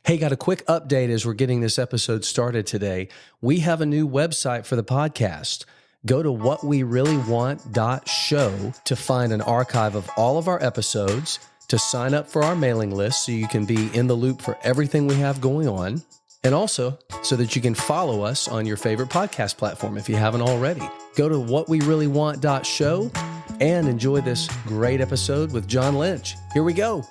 Hey, got a quick update as we're getting this episode started today. We have a new website for the podcast. Go to whatwereallywant.show to find an archive of all of our episodes, to sign up for our mailing list so you can be in the loop for everything we have going on, and also so that you can follow us on your favorite podcast platform if you haven't already. Go to whatwereallywant.show and enjoy this great episode with John Lynch. Here we go.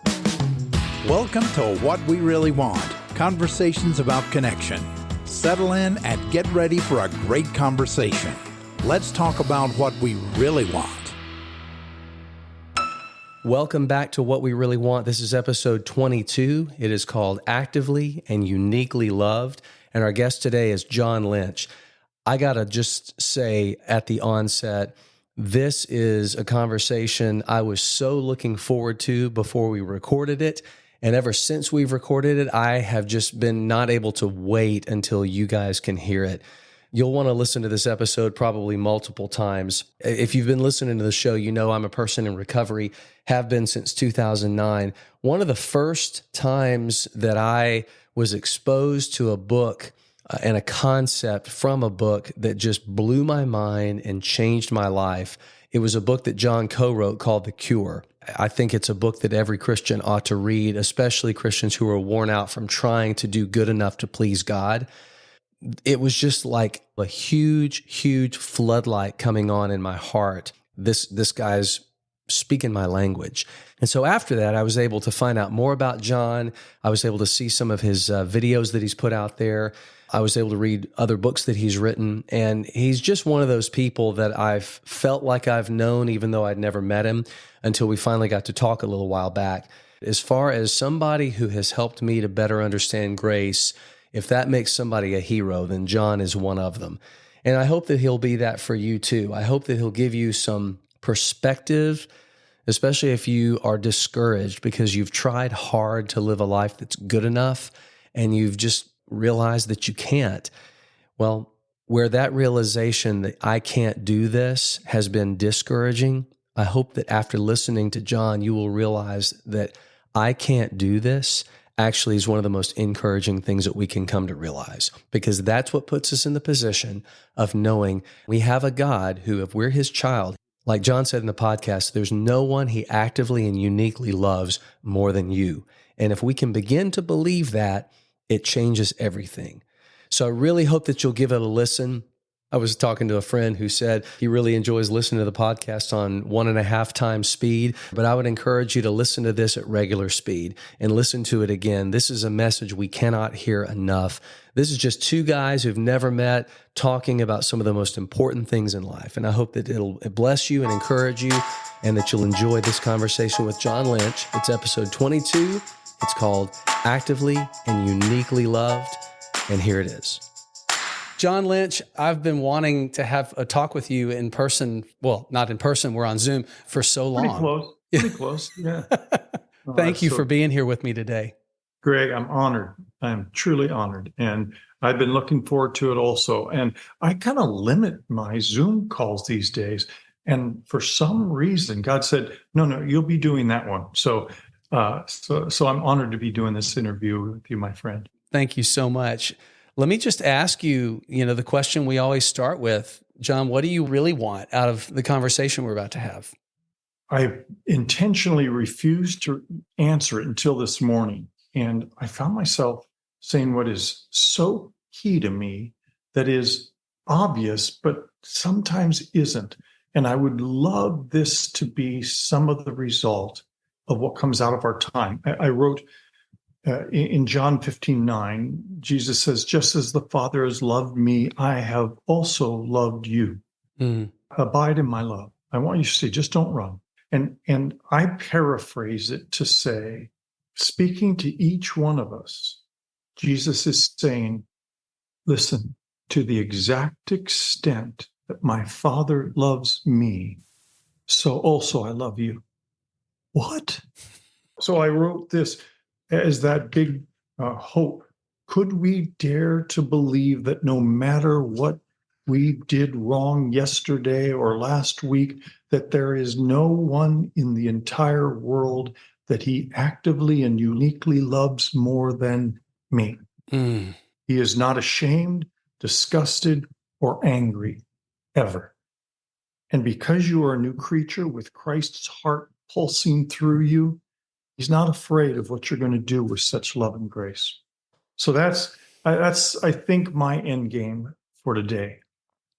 Welcome to What We Really Want, conversations about connection. Settle in and get ready for a great conversation. Let's talk about what we really want. Welcome back to What We Really Want. This is episode 22. It is called Actively and Uniquely Loved, and our guest today is John Lynch. I gotta just say at the onset, this is a conversation I was so looking forward to before we recorded it. And ever since we've recorded it, I have just been not able to wait until you guys can hear it. You'll want to listen to this episode probably multiple times. If you've been listening to the show, you know I'm a person in recovery, have been since 2009. One of the first times that I was exposed to a book and a concept from a book that just blew my mind and changed my life, it was a book that John co-wrote called The Cure. I think it's a book that every Christian ought to read, especially Christians who are worn out from trying to do good enough to please God. It was just like a huge, huge floodlight coming on in my heart. This guy's speaking my language. And so after that, I was able to find out more about John. I was able to see some of his videos that he's put out there. I was able to read other books that he's written. And he's just one of those people that I've felt like I've known, even though I'd never met him, until we finally got to talk a little while back. As far as somebody who has helped me to better understand grace, if that makes somebody a hero, then John is one of them. And I hope that he'll be that for you too. I hope that he'll give you some perspective, especially if you are discouraged because you've tried hard to live a life that's good enough and you've just realized that you can't. Well, where that realization that I can't do this has been discouraging, I hope that after listening to John, you will realize that I can't do this actually is one of the most encouraging things that we can come to realize, because that's what puts us in the position of knowing we have a God who, if we're his child, like John said in the podcast, there's no one he actively and uniquely loves more than you. And if we can begin to believe that, it changes everything. So I really hope that you'll give it a listen. I was talking to a friend who said he really enjoys listening to the podcast on 1.5 times speed, but I would encourage you to listen to this at regular speed and listen to it again. This is a message we cannot hear enough. This is just two guys who've never met talking about some of the most important things in life. And I hope that it'll bless you and encourage you and that you'll enjoy this conversation with John Lynch. It's episode 22. It's called Actively and Uniquely Loved. And here it is. John Lynch, I've been wanting to have a talk with you in person. Well, not in person. We're on Zoom for so long. Pretty close. Yeah. Thank you for being here with me today. Greg, I'm honored. I'm truly honored. And I've been looking forward to it also. And I kind of limit my Zoom calls these days. And for some reason, God said, no, you'll be doing that one. So I'm honored to be doing this interview with you, my friend. Thank you so much. Let me just ask you, the question we always start with, John, what do you really want out of the conversation we're about to have? I intentionally refused to answer it until this morning. And I found myself saying what is so key to me that is obvious, but sometimes isn't. And I would love this to be some of the result of what comes out of our time. I wrote in John 15:9, Jesus says, just as the Father has loved me, I have also loved you. Abide in my love. I want you to say, just don't run. And I paraphrase it to say, speaking to each one of us, Jesus is saying, listen, to the exact extent that my Father loves me, so also I love you. What? So I wrote this as that big hope. Could we dare to believe that no matter what we did wrong yesterday or last week, that there is no one in the entire world that he actively and uniquely loves more than me. Mm. He is not ashamed, disgusted, or angry, ever. And because you are a new creature with Christ's heart pulsing through you, he's not afraid of what you're going to do with such love and grace. So that's, I think, my end game for today.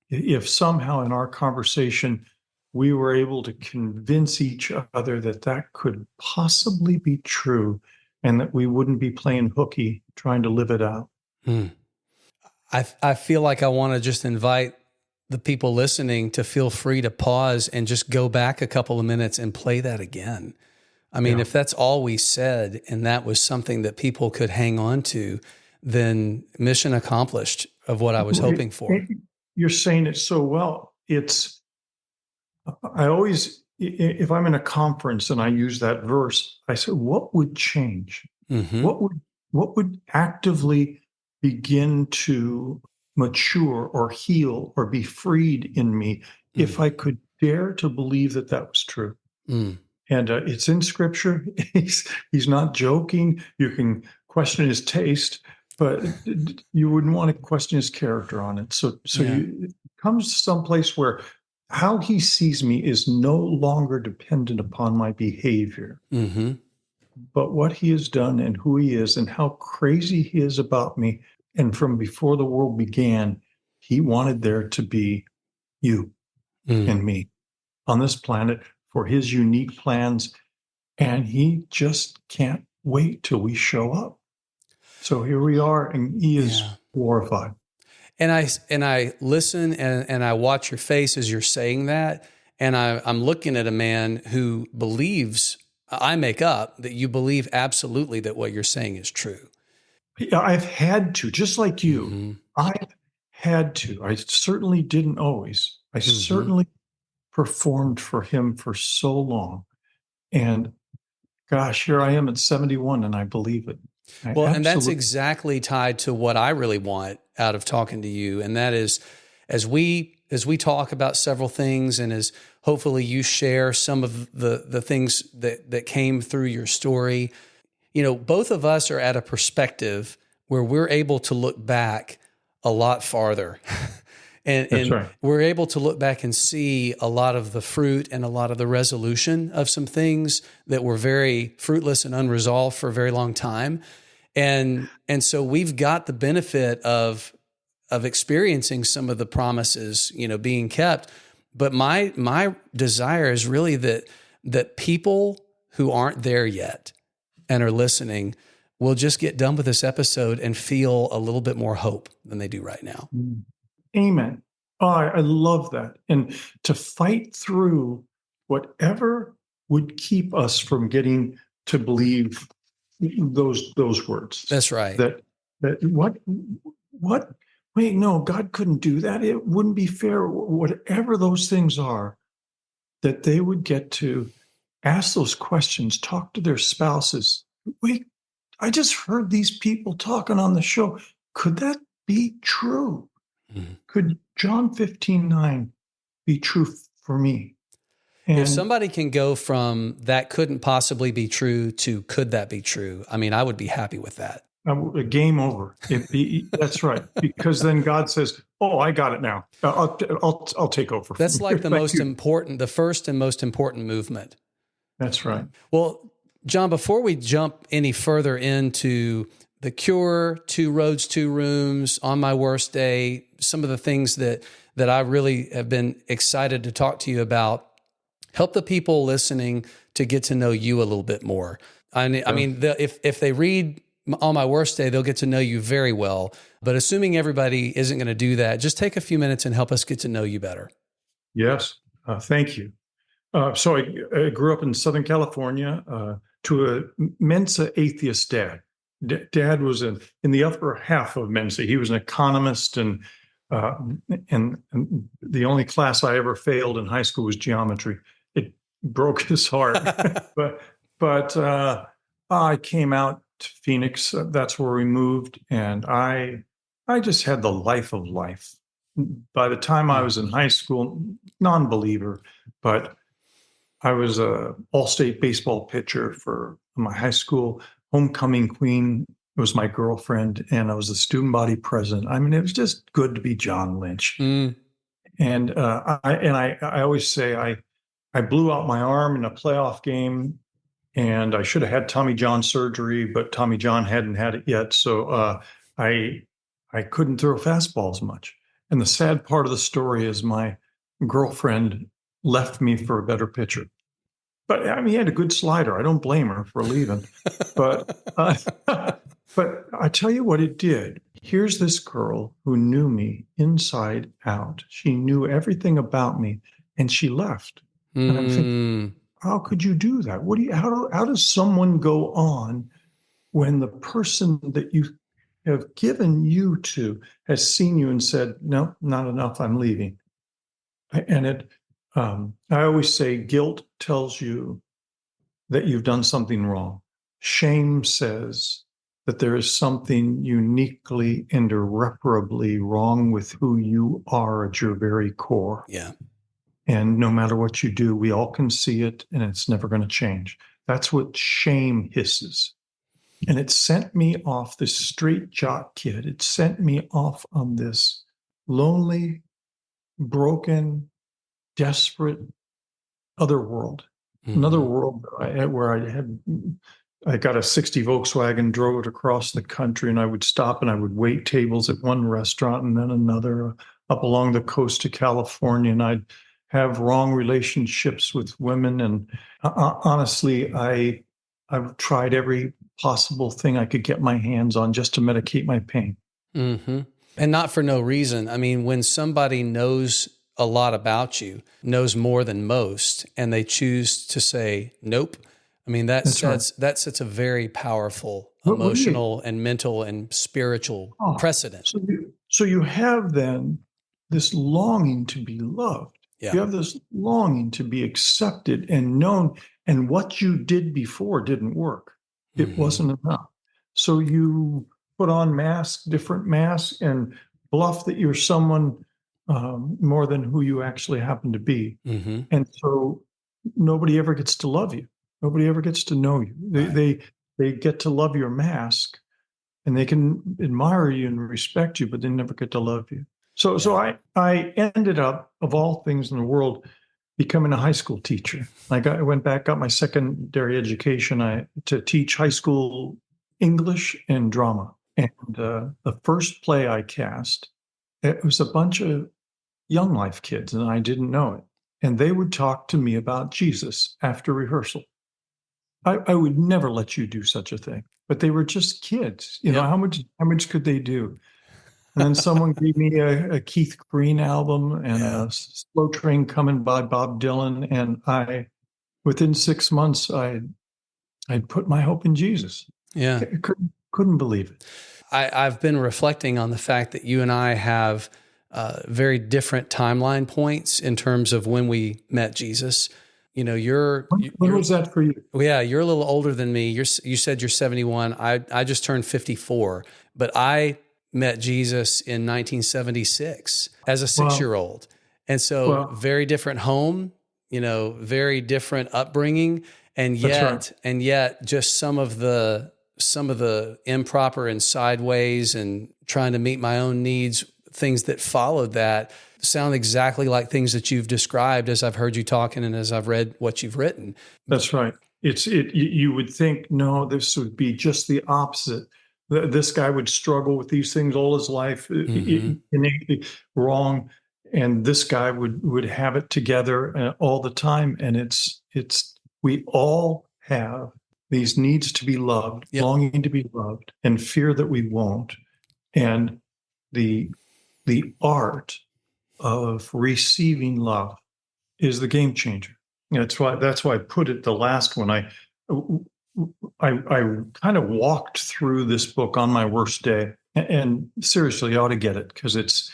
If somehow in our conversation we were able to convince each other that that could possibly be true and that we wouldn't be playing hooky trying to live it out. Mm. I feel like I want to just invite the people listening to feel free to pause and just go back a couple of minutes and play that again. I mean, if that's all we said and that was something that people could hang on to, then mission accomplished of what I was hoping for. You're saying it so well. I always, if I'm in a conference and I use that verse, I say, what would change? Mm-hmm. What would actively begin to mature or heal or be freed in me if I could dare to believe that that was true? Mm. And it's in Scripture. He's not joking. You can question his taste, but you wouldn't want to question his character on it. So it comes to some place where how he sees me is no longer dependent upon my behavior, Mm-hmm. but what he has done and who he is and how crazy he is about me. And from before the world began, he wanted there to be you and me on this planet for his unique plans. And he just can't wait till we show up. So here we are, and he is glorified. And I listen and I watch your face as you're saying that. And I'm looking at a man who believes, I make up that you believe absolutely that what you're saying is true. I've had to, just like you, Mm-hmm. I've had to. I certainly didn't always. I certainly performed for him for so long. And gosh, here I am at 71 and I believe it. And that's exactly tied to what I really want out of talking to you. And that is, as we talk about several things and as hopefully you share some of the things that came through your story, both of us are at a perspective where we're able to look back a lot farther. And right. We're able to look back and see a lot of the fruit and a lot of the resolution of some things that were very fruitless and unresolved for a very long time. And so we've got the benefit of experiencing some of the promises, being kept. But my desire is really that people who aren't there yet and are listening will just get done with this episode and feel a little bit more hope than they do right now. Amen. Oh, I love that. And to fight through whatever would keep us from getting to believe those words. That's right. That what wait, no, God couldn't do that. It wouldn't be fair. Whatever those things are, that they would get to ask those questions, talk to their spouses. Wait, I just heard these people talking on the show. Could that be true? Mm-hmm. Could John 15:9 be true for me? And if somebody can go from that couldn't possibly be true to could that be true, I mean, I would be happy with that. Game over. That's right. Because then God says, "Oh, I got it now. I'll take over." That's like the first and most important movement. That's right. Well, John, before we jump any further into the cure, 2 roads, 2 rooms, on my worst day, some of the things that I really have been excited to talk to you about, help the people listening to get to know you a little bit more. I mean, if they read On My Worst Day, they'll get to know you very well. But assuming everybody isn't going to do that, just take a few minutes and help us get to know you better. Yes. Thank you. So I grew up in Southern California to a Mensa atheist dad. Dad was in the upper half of Mensa. He was an economist, and the only class I ever failed in high school was geometry. It broke his heart. but I came out to Phoenix. That's where we moved, and I just had the life of life. By the time I was in high school, non-believer, but I was a all-state baseball pitcher for my high school, homecoming queen, It was my girlfriend, and I was the student body president. I mean, it was just good to be John Lynch. Mm. And I always say I blew out my arm in a playoff game, and I should have had Tommy John surgery, but Tommy John hadn't had it yet, so I couldn't throw fastballs much. And the sad part of the story is my girlfriend left me for a better pitcher. But I mean, he had a good slider. I don't blame her for leaving. But but I tell you what it did. Here's this girl who knew me inside out. She knew everything about me, and she left. And I'm thinking, how could you do that? How does someone go on when the person that you have given you to has seen you and said, no, not enough, I'm leaving? And I always say guilt tells you that you've done something wrong. Shame says that there is something uniquely and irreparably wrong with who you are at your very core. Yeah. And no matter what you do, we all can see it, and it's never going to change. That's what shame hisses. And it sent me off, this straight jock kid. It sent me off on this lonely, broken, desperate other world. Mm-hmm. Another world where I got a 60 Volkswagen, drove it across the country, and I would stop and I would wait tables at one restaurant and then another up along the coast of California. And I'd have wrong relationships with women. And honestly, I've tried every possible thing I could get my hands on just to medicate my pain. Mm-hmm. And not for no reason. I mean, when somebody knows a lot about you, knows more than most, and they choose to say, nope. I mean, that sets a very powerful emotional and mental and spiritual precedent. So you have then this longing to be loved. Yeah. You have this longing to be accepted and known. And what you did before didn't work. It wasn't enough. So you put on different masks, and bluff that you're someone more than who you actually happen to be. Mm-hmm. And so nobody ever gets to love you. Nobody ever gets to know you. They get to love your mask, and they can admire you and respect you, but they never get to love you. So I ended up, of all things in the world, becoming a high school teacher. I went back, got my secondary education to teach high school English and drama. And the first play I cast, it was a bunch of Young Life kids, and I didn't know it. And they would talk to me about Jesus after rehearsal. I would never let you do such a thing, but they were just kids. You know, how much could they do? And then someone gave me a Keith Green album and a Slow Train Coming by Bob Dylan. And within 6 months, I'd put my hope in Jesus. Yeah. I couldn't believe it. I've been reflecting on the fact that you and I have very different timeline points in terms of when we met Jesus. You know, when was that for you? Yeah, you're a little older than me. You said you're 71. I just turned 54, but I met Jesus in 1976 as a 6-year-old. And so very different home, you know, very different upbringing. And yet just some of the improper and sideways and trying to meet my own needs, things that followed that sound exactly like things that you've described as I've heard you talking and as I've read what you've written. That's right. You would think, no, this would be just the opposite. This guy would struggle with these things all his life, innately wrong, and this guy would have it together all the time. And we all have these needs to be loved, longing to be loved, and fear that we won't. And the art of receiving love is the game changer. That's why I put it the last one. I kind of walked through this book on my worst day, and seriously, you ought to get it because it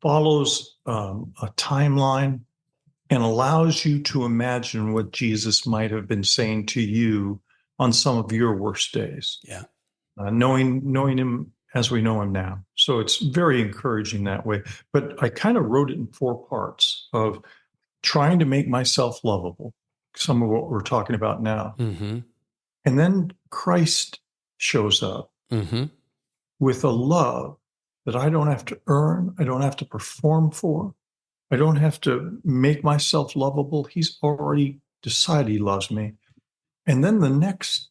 follows a timeline and allows you to imagine what Jesus might have been saying to you on some of your worst days. Yeah, knowing him as we know him now. So it's very encouraging that way. But I kind of wrote it in 4 parts of trying to make myself lovable, some of what we're talking about now. Mm-hmm. And then Christ shows up Mm-hmm. with a love that I don't have to earn, I don't have to perform for, I don't have to make myself lovable. He's already decided he loves me. And then the next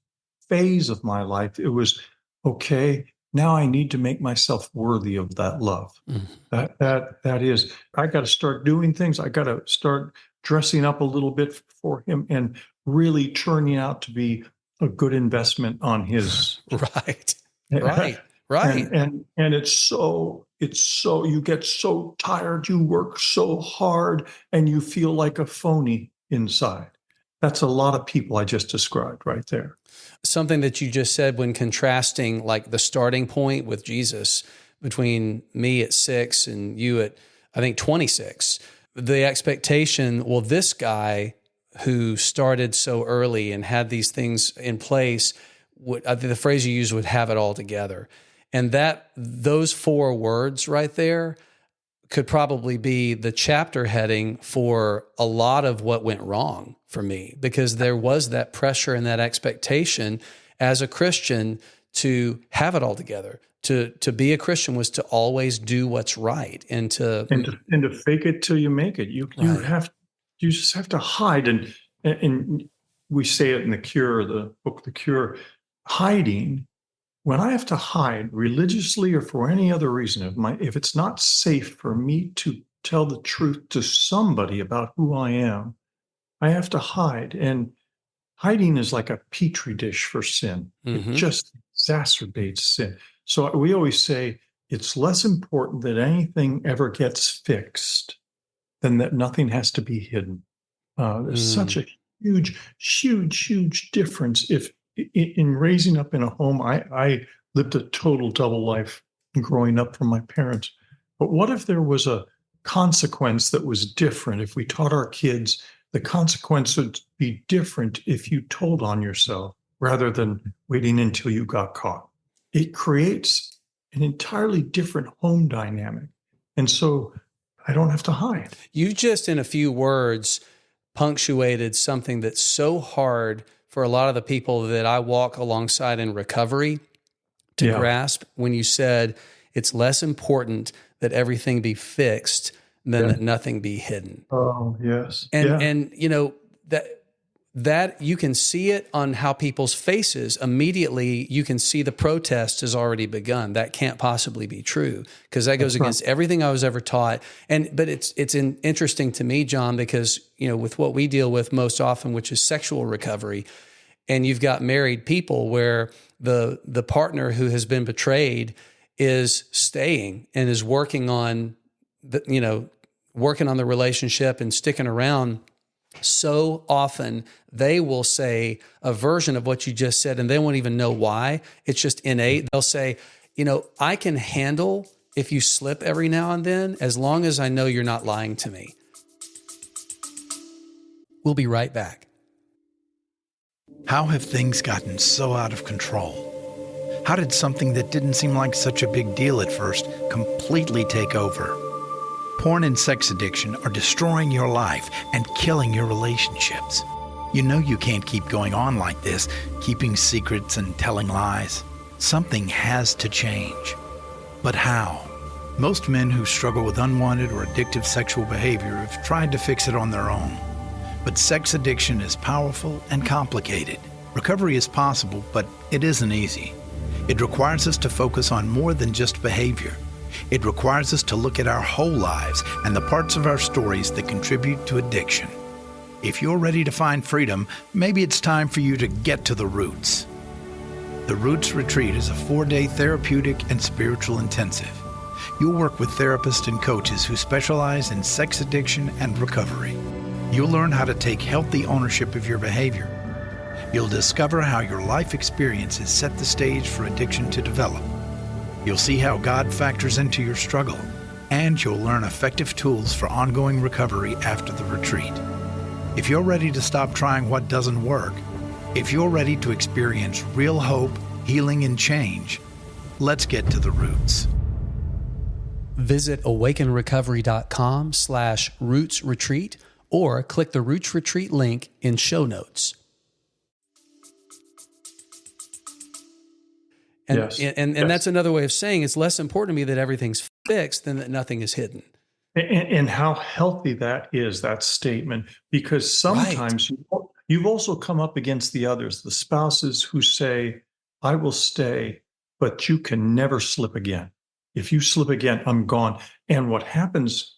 phase of my life, it was, okay, now I need to make myself worthy of that love. Mm-hmm. That is, I got to start doing things. I got to start dressing up a little bit for him and really turning out to be a good investment on his. Right. Right. And it's so you get so tired, you work so hard, and you feel like a phony inside. That's a lot of people I just described right there. Something that you just said when contrasting like the starting point with Jesus between me at 6 and you at, I think, 26, the expectation, well, this guy who started so early and had these things in place, I think the phrase you used would have it all together. And those 4 words right there could probably be the chapter heading for a lot of what went wrong for me, because there was that pressure and that expectation as a Christian to have it all together. To be a Christian was to always do what's right and to fake it till you make it. You just have to hide, and we say it in the book The Cure, hiding. When I have to hide religiously or for any other reason, if it's not safe for me to tell the truth to somebody about who I am, I have to hide. And hiding is like a petri dish for sin. Mm-hmm. It just exacerbates sin. So we always say it's less important that anything ever gets fixed than that nothing has to be hidden. There's such a huge difference. If in raising up in a home, I lived a total double life growing up from my parents. But what if there was a consequence that was different? If we taught our kids the consequence would be different if you told on yourself rather than waiting until you got caught. It creates an entirely different home dynamic. And so I don't have to hide. You just, in a few words, punctuated something that's so hard for a lot of the people that I walk alongside in recovery to grasp, when you said it's less important that everything be fixed than that nothing be hidden. Oh, yes. And you know, that you can see it on how people's faces. Immediately, you can see the protest has already begun. That can't possibly be true, because that goes against everything I was ever taught. But it's interesting to me, John, because, you know, with what we deal with most often, which is sexual recovery, and you've got married people where the partner who has been betrayed is staying and is working on working on the relationship and sticking around. So often they will say a version of what you just said, and they won't even know why. It's just innate. They'll say, you know, I can handle if you slip every now and then, as long as I know you're not lying to me. We'll be right back. How have things gotten so out of control? How did something that didn't seem like such a big deal at first completely take over? Porn and sex addiction are destroying your life and killing your relationships. You know you can't keep going on like this, keeping secrets and telling lies. Something has to change. But how? Most men who struggle with unwanted or addictive sexual behavior have tried to fix it on their own. But sex addiction is powerful and complicated. Recovery is possible, but it isn't easy. It requires us to focus on more than just behavior. It requires us to look at our whole lives and the parts of our stories that contribute to addiction. If you're ready to find freedom, maybe it's time for you to get to the roots. The Roots Retreat is a 4-day therapeutic and spiritual intensive. You'll work with therapists and coaches who specialize in sex addiction and recovery. You'll learn how to take healthy ownership of your behavior. You'll discover how your life experiences set the stage for addiction to develop. You'll see how God factors into your struggle, and you'll learn effective tools for ongoing recovery after the retreat. If you're ready to stop trying what doesn't work, if you're ready to experience real hope, healing, and change, let's get to the roots. Visit awakenrecovery.com/rootsretreat or click the Roots Retreat link in show notes. And, Yes. and Yes. that's another way of saying it's less important to me that everything's fixed than that nothing is hidden. And how healthy that is, that statement, because Right. sometimes you've also come up against the others, the spouses who say, I will stay, but you can never slip again. If you slip again, I'm gone. And what happens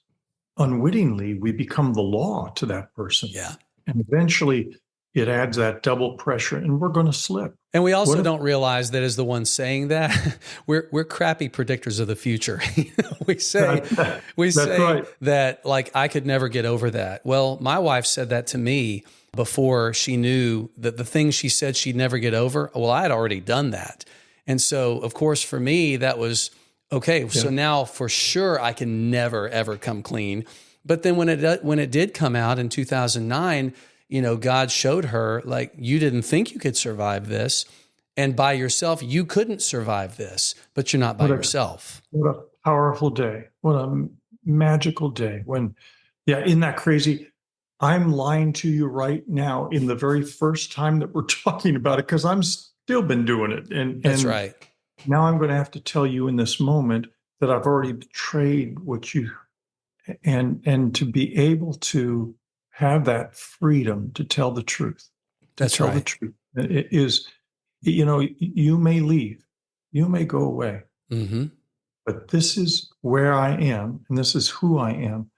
unwittingly, we become the law to that person. Yeah. And eventually it adds that double pressure and we're going to slip. And we also What if, don't realize that as the one saying that, we're crappy predictors of the future. we say that's right. that like I could never get over that. Well, my wife said that to me before she knew that the things she said she'd never get over. Well, I had already done that. And so, of course, for me, that was okay. Yeah. So now for sure I can never, ever come clean. But then when it did come out in 2009, God showed her, like, you didn't think you could survive this. And by yourself, you couldn't survive this, but you're not by yourself. What a powerful day. What a magical day. Isn't that crazy? I'm lying to you right now in the very first time that we're talking about it, because I'm still been doing it. That's and right. Now I'm going to have to tell you in this moment that I've already betrayed what you, and to be able to have that freedom to tell the truth. That's tell the right. truth. It is, you may leave, you may go away, but this is where I am, and this is who I am.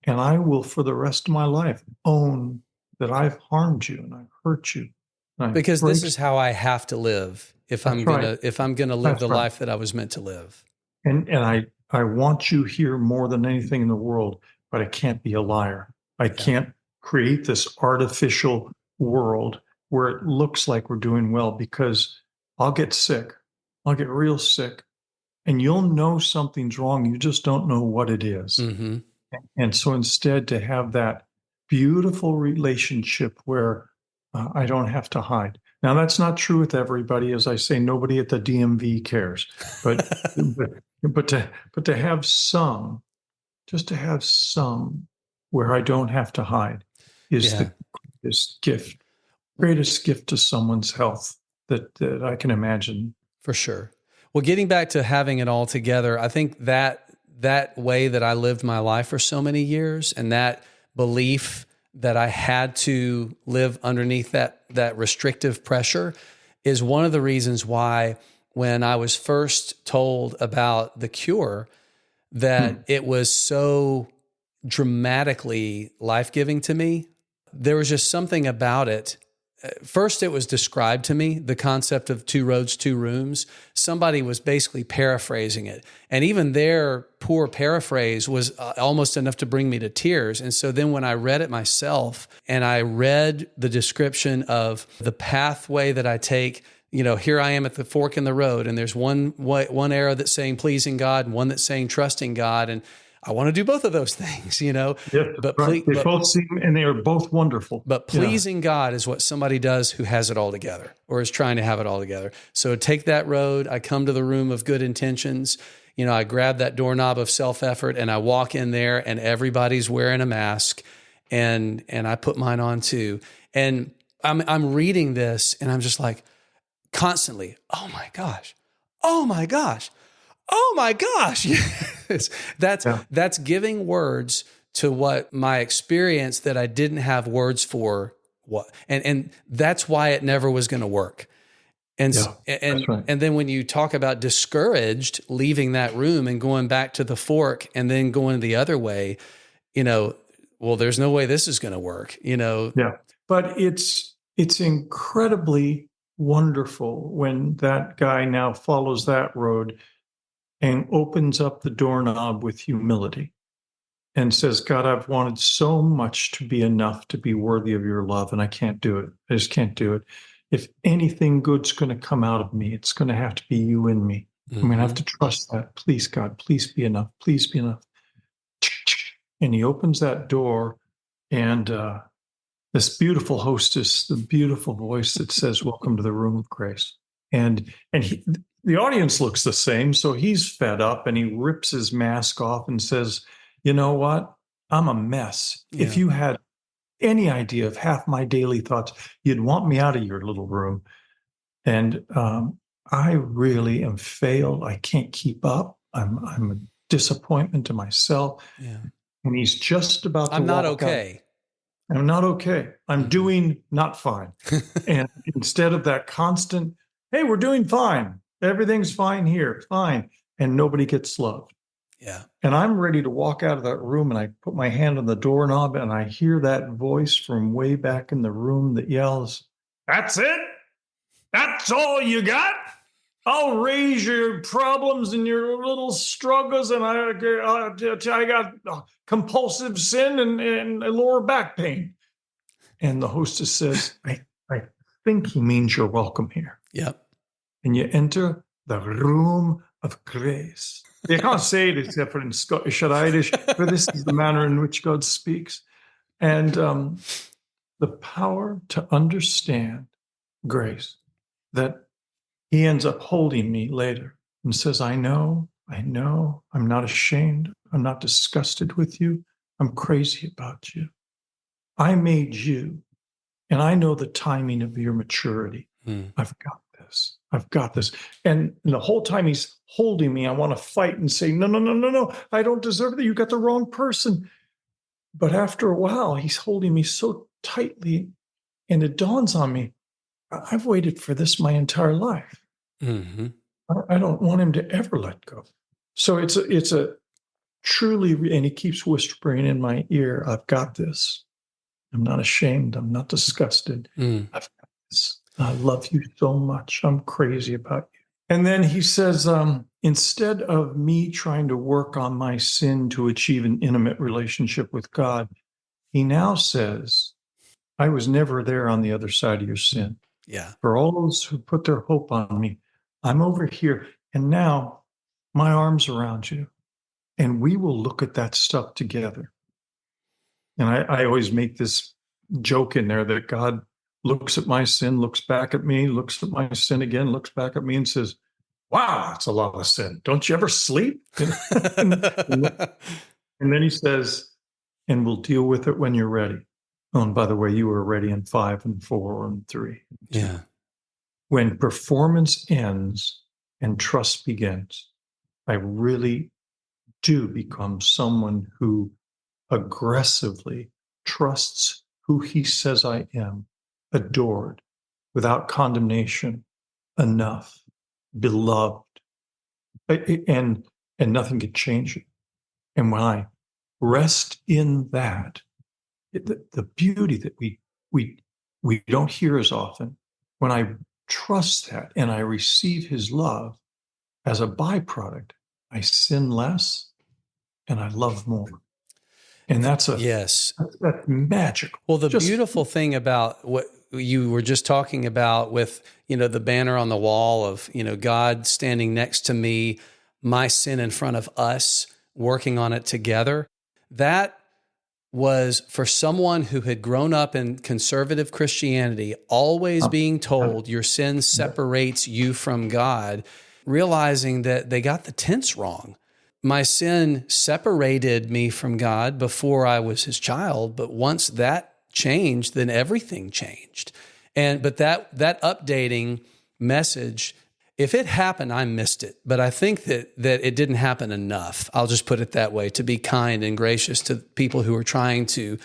And I will, for the rest of my life, own that I've harmed you and I've hurt you. Because this is how I have to live if I'm gonna live the life that I was meant to live. And I want you here more than anything in the world, but I can't be a liar. I can't create this artificial world where it looks like we're doing well, because I'll get sick. I'll get real sick. And you'll know something's wrong. You just don't know what it is. Mm-hmm. And so instead, to have that beautiful relationship where I don't have to hide. Now, that's not true with everybody. As I say, nobody at the DMV cares. But to have some, just to have some where I don't have to hide is the greatest gift to someone's health that I can imagine. For sure. Well, getting back to having it all together, I think that way that I lived my life for so many years, and that belief that I had to live underneath that restrictive pressure, is one of the reasons why when I was first told about the cure, that it was so dramatically life-giving to me. There was just something about it. First, it was described to me, the concept of 2 roads, 2 rooms. Somebody was basically paraphrasing it. And even their poor paraphrase was almost enough to bring me to tears. And so then when I read it myself and I read the description of the pathway that I take, here I am at the fork in the road, and there's one arrow that's saying pleasing God and one that's saying trusting God. And I want to do both of those things, Yes, but right. They both seem, and they are both wonderful. But pleasing God is what somebody does who has it all together or is trying to have it all together. So take that road. I come to the room of good intentions. I grab that doorknob of self-effort and I walk in there, and everybody's wearing a mask, and I put mine on too. And I'm reading this and I'm just like constantly, oh my gosh, oh my gosh. Oh my gosh. Yes. That's giving words to what my experience that I didn't have words for, and that's why it never was going to work. And right. And then when you talk about discouraged, leaving that room and going back to the fork and then going the other way, well, there's no way this is going to work, Yeah. But it's incredibly wonderful when that guy now follows that road and opens up the doorknob with humility and says, God, I've wanted so much to be enough to be worthy of your love, and I can't do it. I just can't do it. If anything good's going to come out of me, it's going to have to be you in me. I'm going to have to trust that. Please, God, please be enough. Please be enough. And he opens that door, and this beautiful hostess, the beautiful voice that says, welcome to the room of grace. And the audience looks the same, so he's fed up, and he rips his mask off and says, you know what? I'm a mess. Yeah. If you had any idea of half my daily thoughts, you'd want me out of your little room. And I really am failed. I can't keep up. I'm a disappointment to myself. Yeah. And he's just about to I'm not walk out. okay. I'm not okay. I'm doing not fine. Mm-hmm. And instead of that constant, hey, we're doing fine. Everything's fine here, fine. And nobody gets loved. Yeah. And I'm ready to walk out of that room, and I put my hand on the doorknob, and I hear that voice from way back in the room that yells, "That's it? That's all you got? I'll raise your problems and your little struggles, and I got compulsive sin and lower back pain." And the hostess says, I think he means you're welcome here. Yep. And you enter the room of grace. You can't say it except for in Scottish or Irish, but this is the manner in which God speaks. And the power to understand grace, that he ends up holding me later and says, I know, I'm not ashamed. I'm not disgusted with you. I'm crazy about you. I made you, and I know the timing of your maturity. I've got this. I've got this. And the whole time he's holding me, I want to fight and say, no. I don't deserve that. You got the wrong person. But after a while, he's holding me so tightly, and it dawns on me, I've waited for this my entire life. Mm-hmm. I don't want him to ever let go. So it's a truly, and he keeps whispering in my ear, I've got this. I'm not ashamed. I'm not disgusted. I've got this. I love you so much. I'm crazy about you. And then he says, instead of me trying to work on my sin to achieve an intimate relationship with God, he now says, I was never there on the other side of your sin. Yeah. For all those who put their hope on me, I'm over here. And now my arm's around you. And we will look at that stuff together. And I always make this joke in there that God looks at my sin, looks back at me, looks at my sin again, looks back at me and says, wow, that's a lot of sin. Don't you ever sleep? And then he says, and we'll deal with it when you're ready. Oh, and by the way, you were ready in 5 and 4 and 3. Yeah. When performance ends and trust begins, I really do become someone who aggressively trusts who he says I am, adored, without condemnation, enough, beloved, and nothing can change it. And when I rest in that, the beauty that we don't hear as often, when I trust that and I receive his love as a byproduct, I sin less and I love more. And that's yes. That's magical. Well, the beautiful thing about what you were just talking about with, the banner on the wall of, God standing next to me, my sin in front of us, working on it together, that was for someone who had grown up in conservative Christianity, always being told your sin separates you from God, realizing that they got the tense wrong. My sin separated me from God before I was his child, but once that changed, then everything changed. But that updating message, if it happened, I missed it. But I think that it didn't happen enough. I'll just put it that way, to be kind and gracious to people who are trying to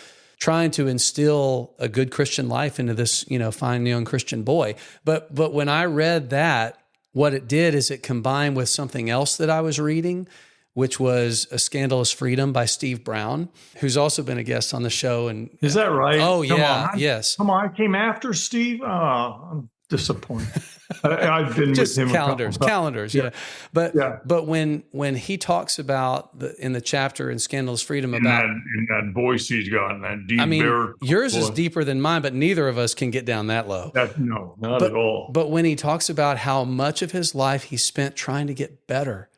instill a good Christian life into this, fine young Christian boy. But when I read that, what it did is it combined with something else that I was reading, which was A Scandalous Freedom by Steve Brown, who's also been a guest on the show. And is that right? Oh, Come yeah. on. Yes. Come on. I came after Steve. Oh, I'm disappointed. I've been just with him calendars. Yeah. But when he talks about in the chapter in Scandalous Freedom about in that voice he's got, that deep. Yours is deeper than mine, but neither of us can get down that low. No, not at all. But when he talks about how much of his life he spent trying to get better,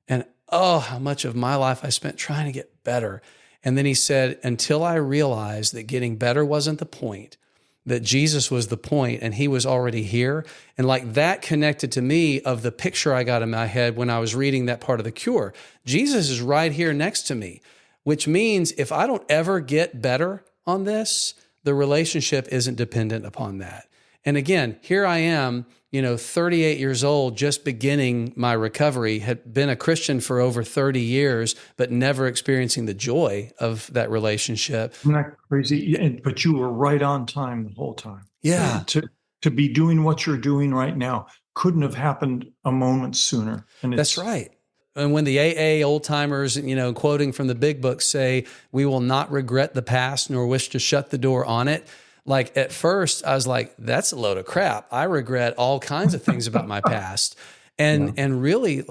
and how much of my life I spent trying to get better. And then he said, until I realized that getting better wasn't the point, that Jesus was the point and he was already here. And like that connected to me of the picture I got in my head when I was reading that part of The Cure. Jesus is right here next to me, which means if I don't ever get better on this, the relationship isn't dependent upon that. And again, here I am, 38 years old, just beginning my recovery, had been a Christian for over 30 years, but never experiencing the joy of that relationship. Isn't that crazy? But you were right on time the whole time. Yeah. To be doing what you're doing right now couldn't have happened a moment sooner. And That's right. And when the AA old timers, quoting from the big book, say, we will not regret the past nor wish to shut the door on it. Like at first I was like, that's a load of crap. I regret all kinds of things about my past. And really,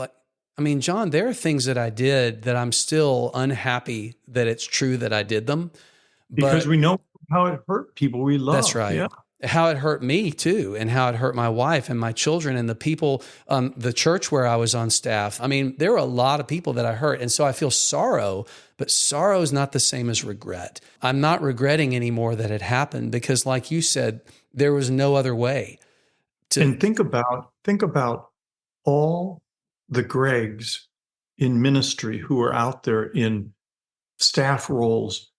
John, there are things that I did that I'm still unhappy that it's true that I did them. Because we know how it hurt people we love. That's right. Yeah. How it hurt me too, and how it hurt my wife and my children and the people, the church where I was on staff. There were a lot of people that I hurt. And so I feel sorrow, but sorrow is not the same as regret. I'm not regretting anymore that it happened because, like you said, there was no other way to. And think about all the Gregs in ministry who are out there in staff roles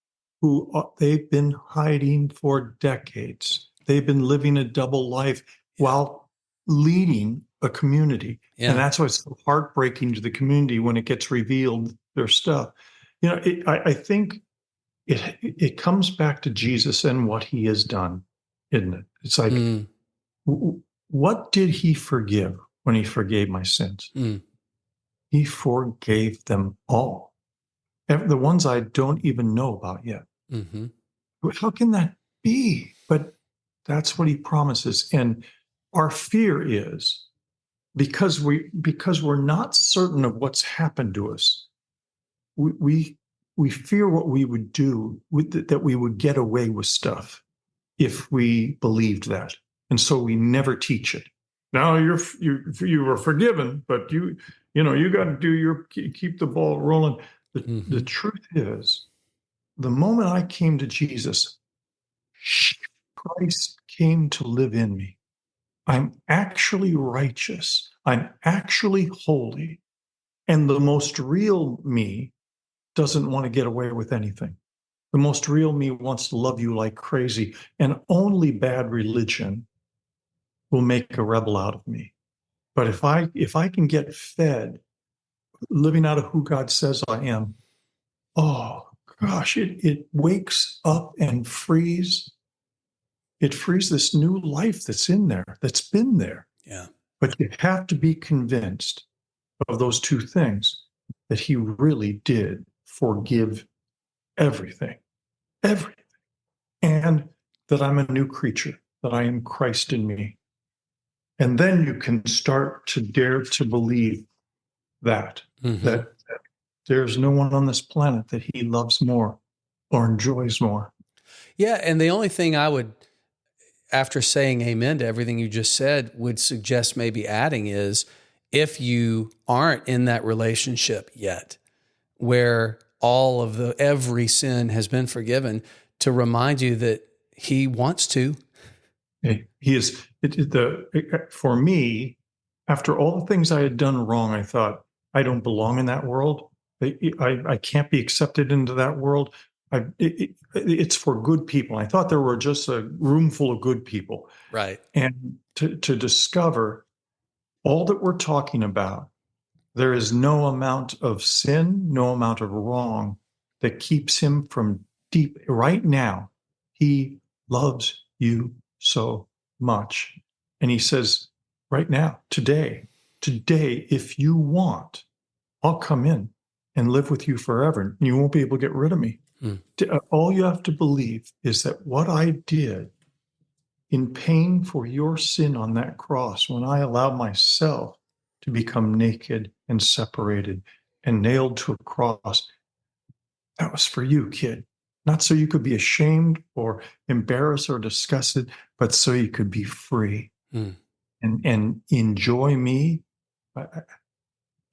who they've been hiding for decades. They've been living a double life while leading a community. Yeah. And that's why it's so heartbreaking to the community when it gets revealed their stuff. I think it comes back to Jesus and what he has done, isn't it? It's like, what did he forgive when he forgave my sins? He forgave them all. The ones I don't even know about yet. Mm-hmm. How can that be? But that's what he promises. And our fear is because we're not certain of what's happened to us, we fear what we would do that we would get away with stuff if we believed that. And so we never teach it. Now you were forgiven, but you got to do keep the ball rolling. The truth is, the moment I came to Jesus, Christ came to live in me. I'm actually righteous. I'm actually holy. And the most real me doesn't want to get away with anything. The most real me wants to love you like crazy. And only bad religion will make a rebel out of me. But if I can get fed living out of who God says I am, oh gosh, it wakes up and frees. It frees this new life that's in there, that's been there. Yeah. But you have to be convinced of those two things, that he really did forgive everything, and that I'm a new creature, that I am Christ in me. And then you can start to dare to believe that there's no one on this planet that he loves more or enjoys more. Yeah, and the only thing I would, after saying amen to everything you just said, would suggest maybe adding is, if you aren't in that relationship yet, where every sin has been forgiven, to remind you that he wants to. He is for me, after all the things I had done wrong, I thought, I don't belong in that world. I can't be accepted into that world. It's for good people. I thought there were just a room full of good people. Right. And to discover all that we're talking about, there is no amount of sin, no amount of wrong that keeps him from deep. Right now, he loves you so much. And he says, right now, today, if you want, I'll come in and live with you forever. And you won't be able to get rid of me. All you have to believe is that what I did in paying for your sin on that cross, when I allowed myself to become naked and separated and nailed to a cross, that was for you, kid. Not so you could be ashamed or embarrassed or disgusted, but so you could be free and enjoy me.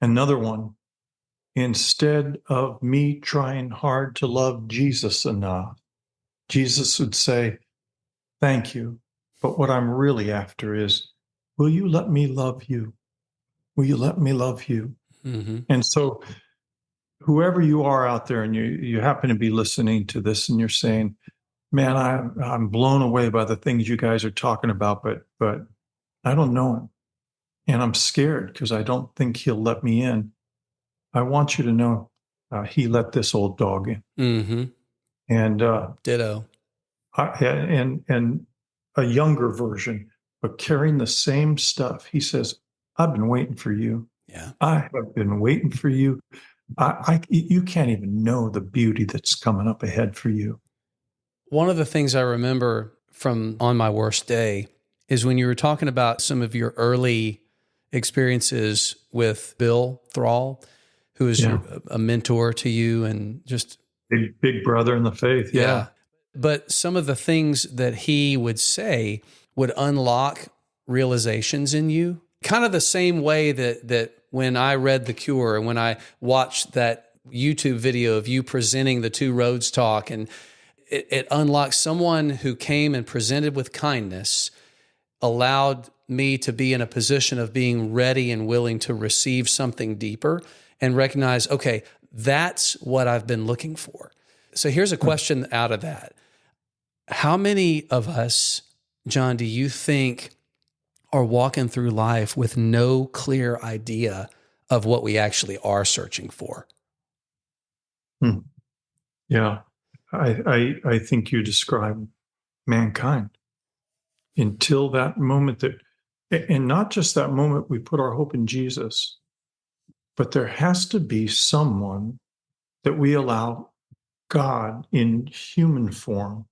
Another one. Instead of me trying hard to love Jesus enough, Jesus would say, thank you. But what I'm really after is, will you let me love you? Will you let me love you? Mm-hmm. And so whoever you are out there and you happen to be listening to this and you're saying, man, I'm blown away by the things you guys are talking about, but I don't know him. And I'm scared because I don't think he'll let me in. I want you to know he let this old dog in. Mm-hmm. And Ditto. and a younger version, but carrying the same stuff. He says, I've been waiting for you. Yeah. I have been waiting for you. You can't even know the beauty that's coming up ahead for you. One of the things I remember from On My Worst Day is when you were talking about some of your early experiences with Bill Thrall, who is a mentor to you and just big brother in the faith. Yeah. But some of the things that he would say would unlock realizations in you, kind of the same way that when I read The Cure and when I watched that YouTube video of you presenting the Two Roads talk, and it unlocked someone who came and presented with kindness, allowed me to be in a position of being ready and willing to receive something deeper and recognize, okay, that's what I've been looking for. So here's a question out of that. How many of us, John, do you think are walking through life with no clear idea of what we actually are searching for? Yeah. I think you describe mankind until that moment and not just that moment we put our hope in Jesus, but there has to be someone that we allow, God in human form,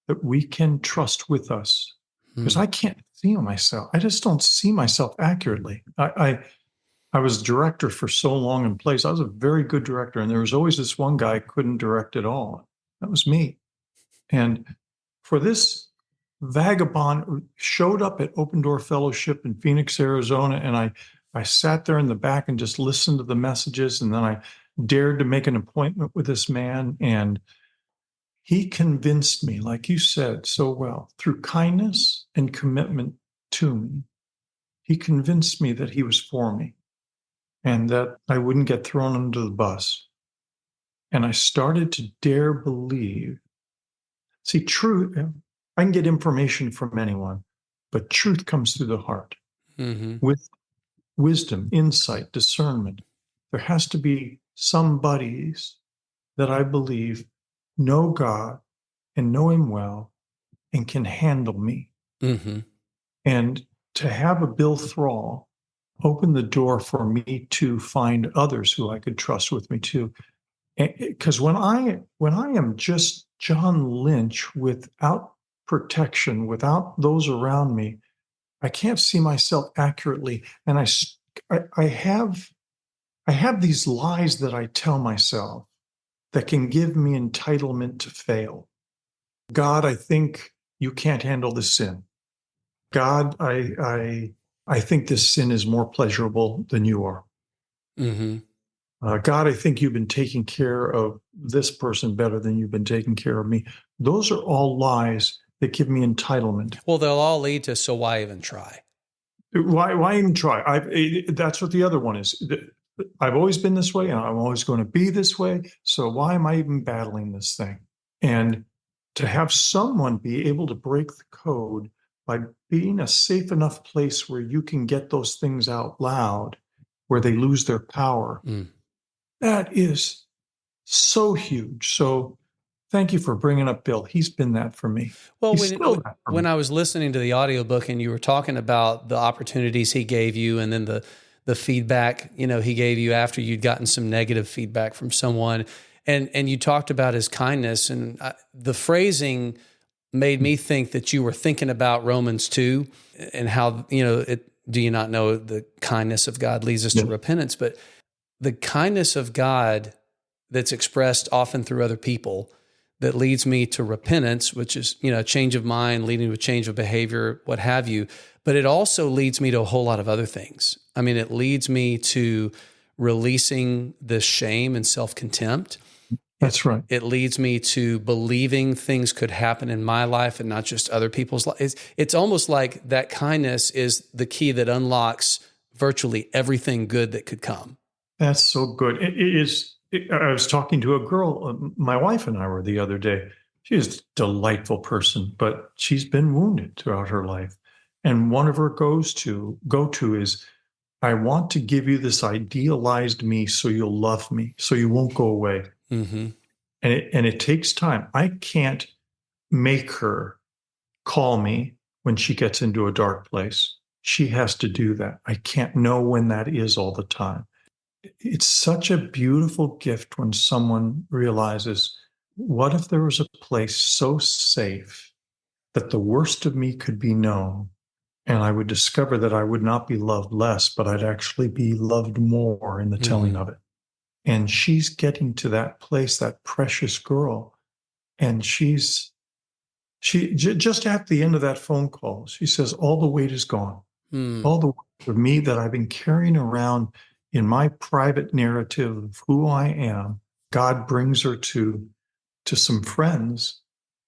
that we can trust with us. Because I can't see myself. I just don't see myself accurately. I was director for so long in plays. I was a very good director, and there was always this one guy who couldn't direct at all. That was me. And for this vagabond who showed up at Open Door Fellowship in Phoenix, Arizona, and I sat there in the back and just listened to the messages, and then I dared to make an appointment with this man, and he convinced me, like you said so well, through kindness and commitment to me. He convinced me that he was for me and that I wouldn't get thrown under the bus. And I started to dare believe. See, truth, I can get information from anyone, but truth comes through the heart. With wisdom, insight, discernment. There has to be some buddies that I believe know God and know him well and can handle me. And to have a Bill Thrall open the door for me to find others who I could trust with me too. Because when I am just John Lynch without protection, without those around me, I can't see myself accurately. And I have these lies that I tell myself that can give me entitlement to fail. God, I think you can't handle this sin. God, I think this sin is more pleasurable than you are. God, I think you've been taking care of this person better than you've been taking care of me. Those are all lies that give me entitlement. Well, they'll all lead to, so why even try? Why even try? That's what the other one is. I've always been this way, and I'm always going to be this way. So why am I even battling this thing? And to have someone be able to break the code by being a safe enough place where you can get those things out loud, where they lose their power, that is so huge. So thank you for bringing up Bill. He's been that for me. Well, when I was listening to the audiobook and you were talking about the opportunities he gave you and then the feedback, he gave you after you'd gotten some negative feedback from someone, and you talked about his kindness, and the phrasing made me think that you were thinking about Romans 2 and how, do you not know the kindness of God leads us to repentance? But the kindness of God that's expressed often through other people that leads me to repentance, which is, a change of mind leading to a change of behavior, what have you. But it also leads me to a whole lot of other things. I mean, it leads me to releasing this shame and self-contempt. That's right. It leads me to believing things could happen in my life and not just other people's lives. It's almost like that kindness is the key that unlocks virtually everything good that could come. That's so good. I was talking to a girl, my wife and I were the other day. She's a delightful person, but she's been wounded throughout her life. And one of her go to is, I want to give you this idealized me so you'll love me, so you won't go away. Mm-hmm. And it takes time. I can't make her call me when she gets into a dark place. She has to do that. I can't know when that is all the time. It's such a beautiful gift when someone realizes, what if there was a place so safe that the worst of me could be known, and I would discover that I would not be loved less, but I'd actually be loved more in the telling of it. And she's getting to that place, that precious girl. And she just at the end of that phone call, she says, all the weight is gone. All the weight of me that I've been carrying around in my private narrative of who I am, God brings her to some friends,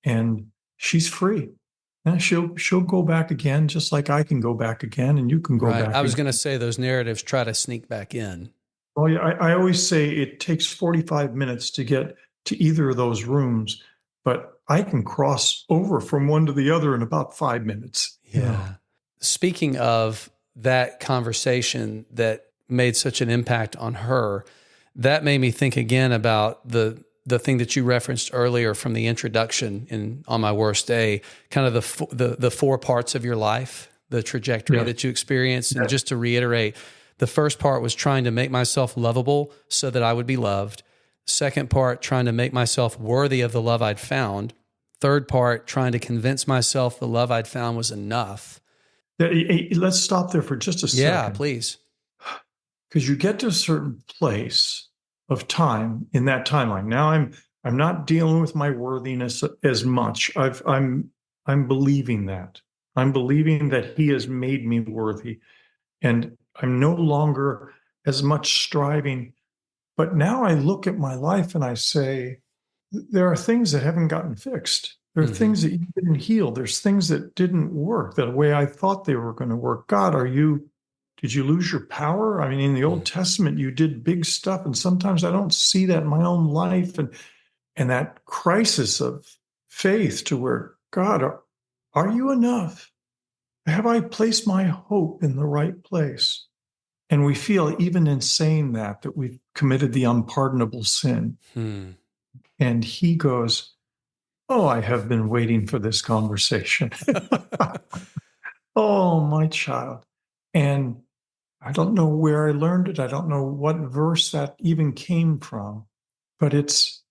and she's free. And she'll go back again, just like I can go back again, and you can go back. I was again. going to say those narratives try to sneak back in. Well, yeah, I always say it takes 45 minutes to get to either of those rooms, but I can cross over from one to the other in about 5 minutes. Yeah. Speaking of that conversation that made such an impact on her, that made me think again about the thing that you referenced earlier from the introduction in On My Worst Day, kind of the 4 parts of your life, the trajectory that you experienced. And just to reiterate, the first part was trying to make myself lovable so that I would be loved. Second part, trying to make myself worthy of the love I'd found. Third part, trying to convince myself the love I'd found was enough. Let's stop there for just a second. Yeah, please. Because you get to a certain place of time in that timeline. Now I'm not dealing with my worthiness as much. I'm believing that. I'm believing that He has made me worthy. And I'm no longer as much striving. But now I look at my life and I say, there are things that haven't gotten fixed. There are things that you didn't heal. There's things that didn't work the way I thought they were going to work. God, did you lose your power? I mean, in the Old Testament, you did big stuff. And sometimes I don't see that in my own life. And that crisis of faith to where, God, are you enough? Have I placed my hope in the right place? And we feel, even in saying that we've committed the unpardonable sin. And He goes, oh, I have been waiting for this conversation. Oh, my child. And I don't know where I learned it. I don't know what verse that even came from, but it's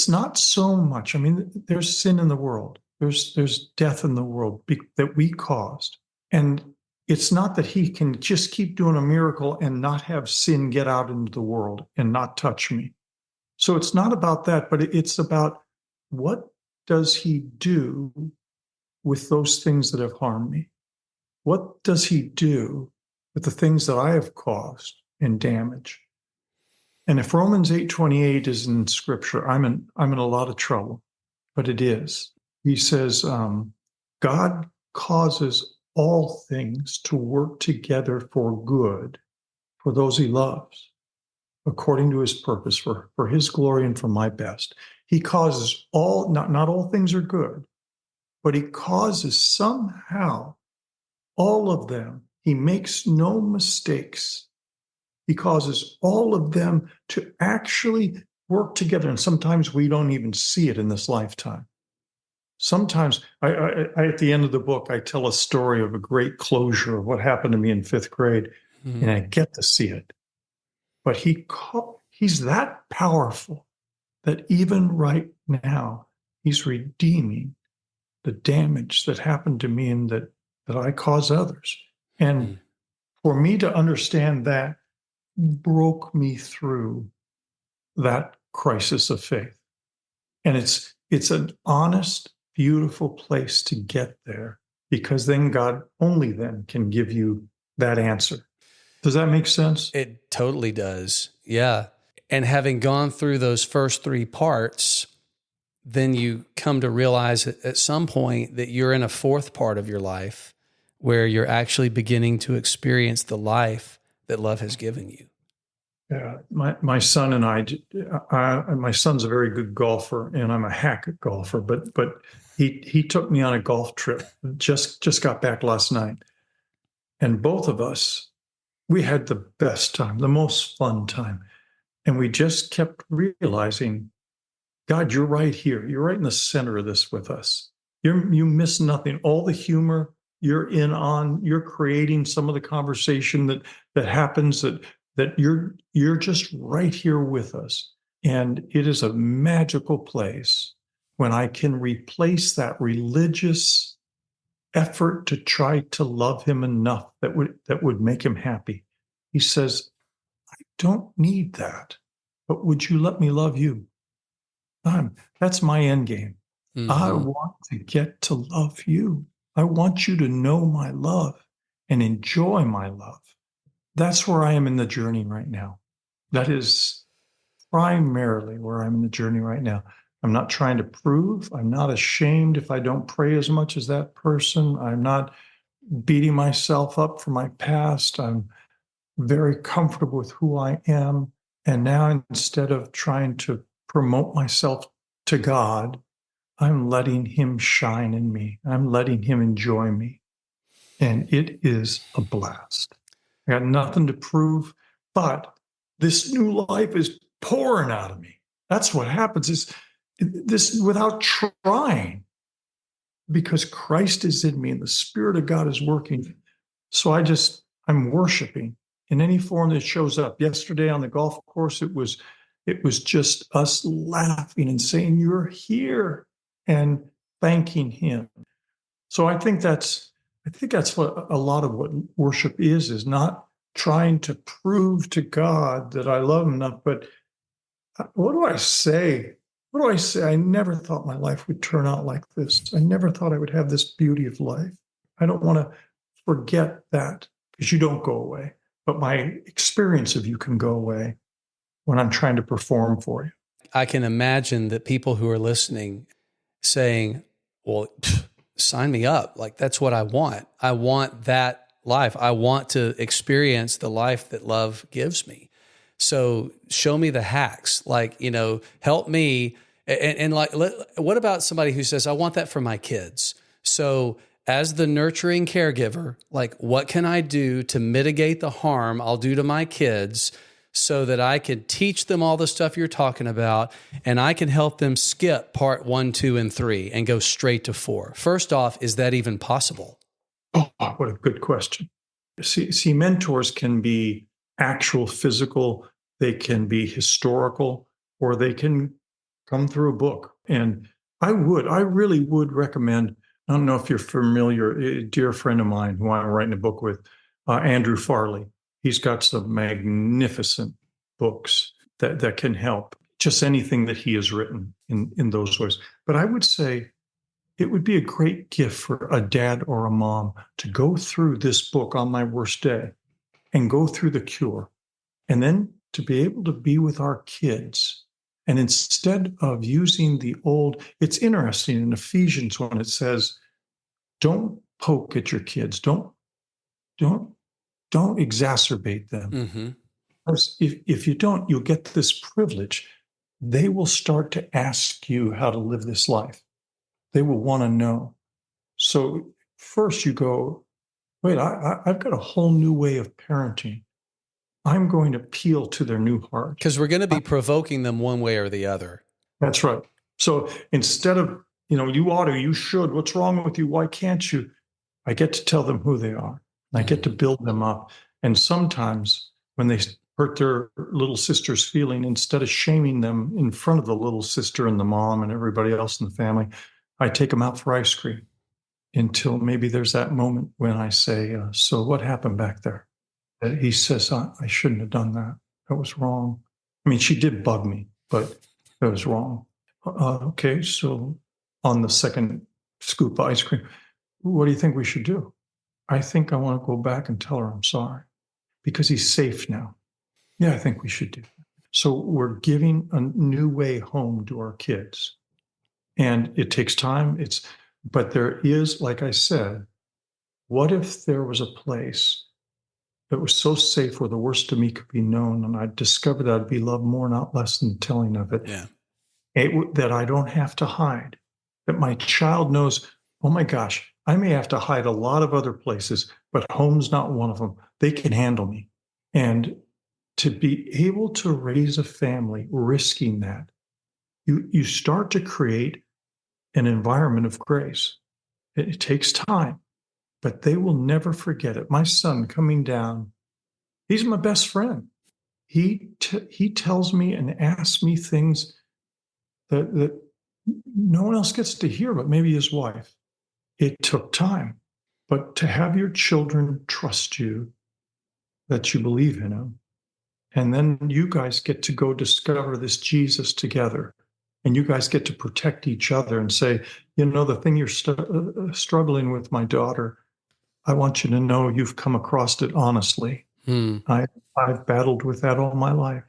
not so much. I mean, there's sin in the world. There's death in the world that we caused. And it's not that He can just keep doing a miracle and not have sin get out into the world and not touch me. So it's not about that, but it's about, what does He do with those things that have harmed me? What does He do with the things that I have caused and damaged? And if Romans 8:28 is in Scripture, I'm in a lot of trouble, but it is. He says, God causes all things to work together for good for those He loves, according to His purpose, for His glory and for my best. He causes not all things are good, but He causes somehow all of them. He makes no mistakes. He causes all of them to actually work together. And sometimes we don't even see it in this lifetime. Sometimes I at the end of the book, I tell a story of a great closure of what happened to me in 5th grade, and I get to see it. But He's that powerful that even right now, He's redeeming the damage that happened to me and that I cause others. And for me to understand that broke me through that crisis of faith. And it's an honest, beautiful place to get there, because then God only then can give you that answer. Does that make sense? It totally does. Yeah. And having gone through those first 3 parts, then you come to realize at some point that you're in a 4th part of your life where you're actually beginning to experience the life that love has given you. Yeah, my son and my son's a very good golfer, and I'm a hack at golfer. But he took me on a golf trip. Just got back last night, and both of us, we had the best time, the most fun time, and we just kept realizing, God, you're right here. You're right in the center of this with us. You miss nothing. All the humor you're in on. You're creating some of the conversation that happens. That you're just right here with us. And it is a magical place when I can replace that religious effort to try to love him enough that would make him happy. He says, I don't need that, but would you let me love you? That's my end game. I Mm-hmm. want to get to love you. I want you to know my love and enjoy my love. That's where I am in the journey right now. That is primarily where I'm in the journey right now. I'm not trying to prove. I'm not ashamed if I don't pray as much as that person. I'm not beating myself up for my past. I'm very comfortable with who I am. And now instead of trying to promote myself to God, I'm letting him shine in me. I'm letting him enjoy me. And it is a blast. I got nothing to prove, but this new life is pouring out of me. That's what happens is this without trying, because Christ is in me and the Spirit of God is working. So I'm worshiping in any form that shows up. Yesterday on the golf course, it was just us laughing and saying, "You're here," and thanking him. So I think that's what a lot of what worship is not trying to prove to God that I love him enough, but what do I say? What do I say? I never thought my life would turn out like this. I never thought I would have this beauty of life. I don't want to forget that, because you don't go away. But my experience of you can go away when I'm trying to perform for you. I can imagine that people who are listening saying, well, sign me up. Like, that's what I want. I want that life. I want to experience the life that love gives me. So show me the hacks, like, help me. And like, what about somebody who says, I want that for my kids? So as the nurturing caregiver, like, what can I do to mitigate the harm I'll do to my kids so that I can teach them all the stuff you're talking about, and I can help them skip part 1, 2, and 3 and go straight to 4? First off, is that even possible? Oh, what a good question. See, mentors can be actual physical, they can be historical, or they can come through a book. And I really would recommend, I don't know if you're familiar, a dear friend of mine who I'm writing a book with, Andrew Farley. He's got some magnificent books that can help, just anything that he has written in those ways. But I would say it would be a great gift for a dad or a mom to go through this book on my worst day and go through the cure, and then to be able to be with our kids. And instead of using it's interesting in Ephesians when it says, don't poke at your kids, don't exacerbate them. Mm-hmm. Because if you don't, you'll get this privilege. They will start to ask you how to live this life. They will want to know. So first you go, wait, I've got a whole new way of parenting. I'm going to appeal to their new heart. Because we're going to be provoking them one way or the other. That's right. So instead of, you ought to, you should, what's wrong with you? Why can't you? I get to tell them who they are. And I get to build them up. And sometimes when they hurt their little sister's feeling, instead of shaming them in front of the little sister and the mom and everybody else in the family, I take them out for ice cream until maybe there's that moment when I say, so what happened back there? He says, I shouldn't have done that. That was wrong. I mean, she did bug me, but that was wrong. Okay, so on the second scoop of ice cream, what do you think we should do? I think I want to go back and tell her I'm sorry because he's safe now. Yeah, I think we should do that. So we're giving a new way home to our kids. And it takes time. But there is, like I said, what if there was a place that was so safe where the worst of me could be known. And I discovered I'd be loved more, not less than telling of it. Yeah. That I don't have to hide, that my child knows, oh my gosh, I may have to hide a lot of other places, but home's not one of them. They can handle me. And to be able to raise a family risking that, you start to create an environment of grace. It takes time, but they will never forget it. My son coming down, he's my best friend. He tells me and asks me things that no one else gets to hear, but maybe his wife. It took time, but to have your children trust you, that you believe in them, and then you guys get to go discover this Jesus together, and you guys get to protect each other and say, the thing you're struggling with, my daughter, I want you to know you've come across it honestly. I've battled with that all my life.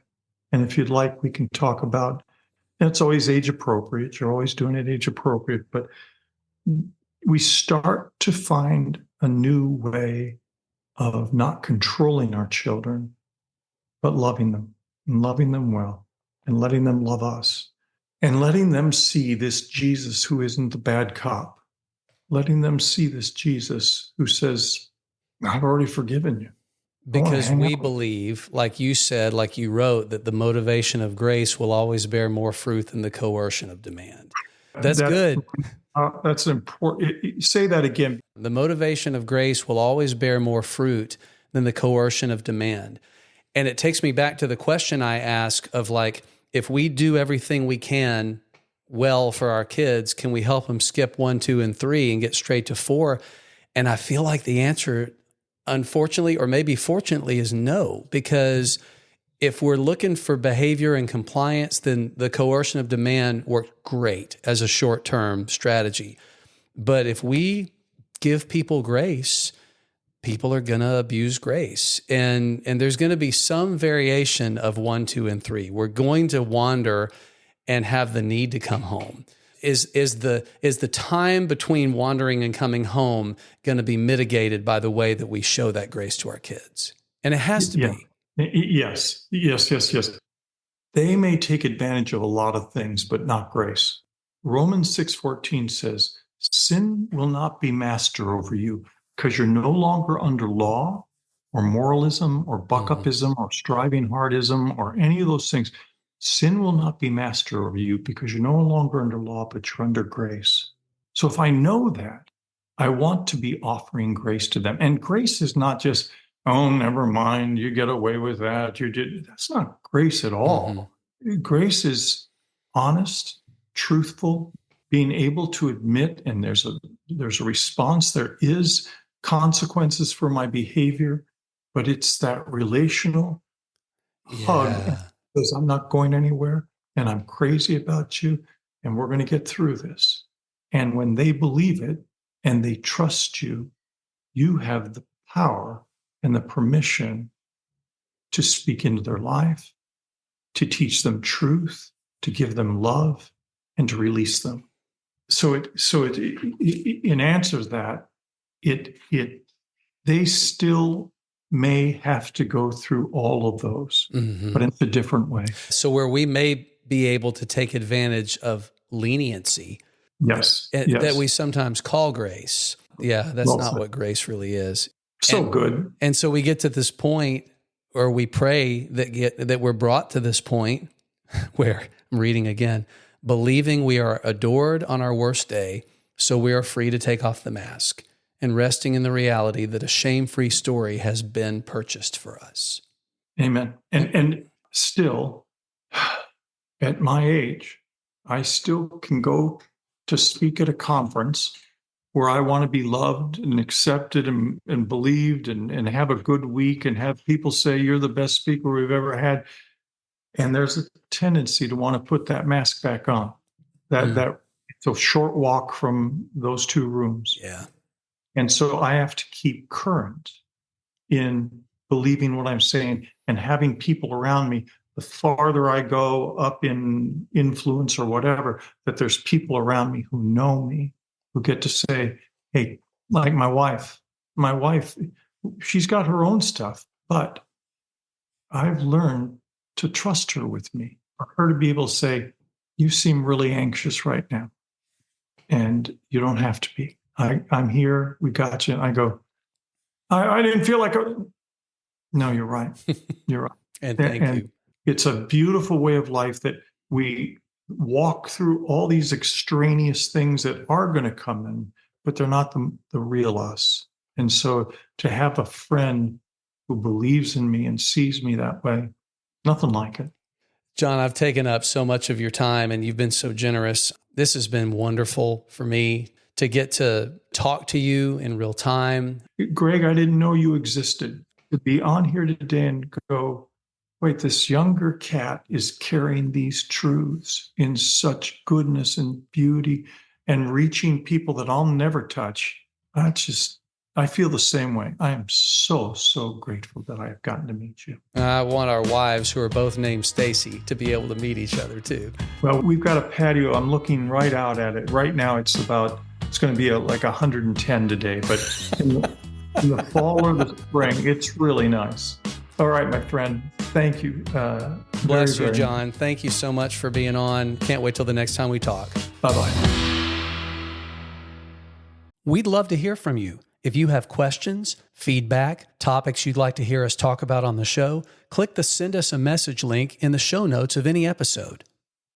And if you'd like, we can talk about, and it's always age appropriate. You're always doing it age appropriate, but we start to find a new way of not controlling our children, but loving them and loving them well and letting them love us and letting them see this Jesus who isn't the bad cop, letting them see this Jesus who says, I've already forgiven you. Because we believe, like you said, like you wrote, that the motivation of grace will always bear more fruit than the coercion of demand. That's good. That's important. Say that again. The motivation of grace will always bear more fruit than the coercion of demand. And it takes me back to the question I ask of, like, if we do everything we can well for our kids, can we help them skip 1, 2, and 3 and get straight to 4? And I feel like the answer, unfortunately, or maybe fortunately, is no, because if we're looking for behavior and compliance, then the coercion of demand worked great as a short-term strategy. But if we give people grace, people are going to abuse grace. And there's going to be some variation of 1, 2, and 3. We're going to wander and have the need to come home. Is the time between wandering and coming home going to be mitigated by the way that we show that grace to our kids? And it has to be. Yes. They may take advantage of a lot of things, but not grace. Romans 6:14 says, sin will not be master over you because you're no longer under law or moralism or buck-upism or striving hardism or any of those things. Sin will not be master over you because you're no longer under law, but you're under grace. So if I know that, I want to be offering grace to them. And grace is not just, oh, never mind, you get away with that. That's not grace at all. Grace is honest, truthful, being able to admit, and there's a response. There is consequences for my behavior, but it's that relational hug. Because I'm not going anywhere, and I'm crazy about you, and we're going to get through this. And when they believe it and they trust you, you have the power and the permission to speak into their life, to teach them truth, to give them love, and to release them. So in answer to that, they still may have to go through all of those, but in a different way. So where we may be able to take advantage of leniency, yes, that we sometimes call grace. Yeah, that's not what grace really is. Good. And so we get to this point, or we pray that we're brought to this point where, I'm reading again, believing we are adored on our worst day, so we are free to take off the mask, and resting in the reality that a shame-free story has been purchased for us. Amen. And still, at my age, I still can go to speak at a conference where I want to be loved and accepted and believed and have a good week and have people say, you're the best speaker we've ever had. And there's a tendency to want to put that mask back on. That it's a short walk from those two rooms. Yeah. And so I have to keep current in believing what I'm saying and having people around me. The farther I go up in influence or whatever, that there's people around me who know me, who get to say, hey, like my wife she's got her own stuff, but I've learned to trust her with me, for her to be able to say, you seem really anxious right now, and you don't have to be. I'm here. We got you. And I go, I didn't feel like no, you're right. You're right. And thank you. It's a beautiful way of life that we walk through all these extraneous things that are going to come in, but they're not the real us. And so to have a friend who believes in me and sees me that way, nothing like it. John, I've taken up so much of your time and you've been so generous. This has been wonderful for me to get to talk to you in real time. Greg, I didn't know you existed. To be on here today and go, wait, this younger cat is carrying these truths in such goodness and beauty and reaching people that I'll never touch. I feel the same way. I am so, so grateful that I have gotten to meet you. I want our wives, who are both named Stacy, to be able to meet each other too. Well, we've got a patio. I'm looking right out at it. Right now it's going to be like 110 today, but in the fall or the spring, it's really nice. All right, my friend. Thank you. Bless you, John. Thank you so much for being on. Can't wait till the next time we talk. Bye-bye. We'd love to hear from you. If you have questions, feedback, topics you'd like to hear us talk about on the show, click the Send Us a Message link in the show notes of any episode.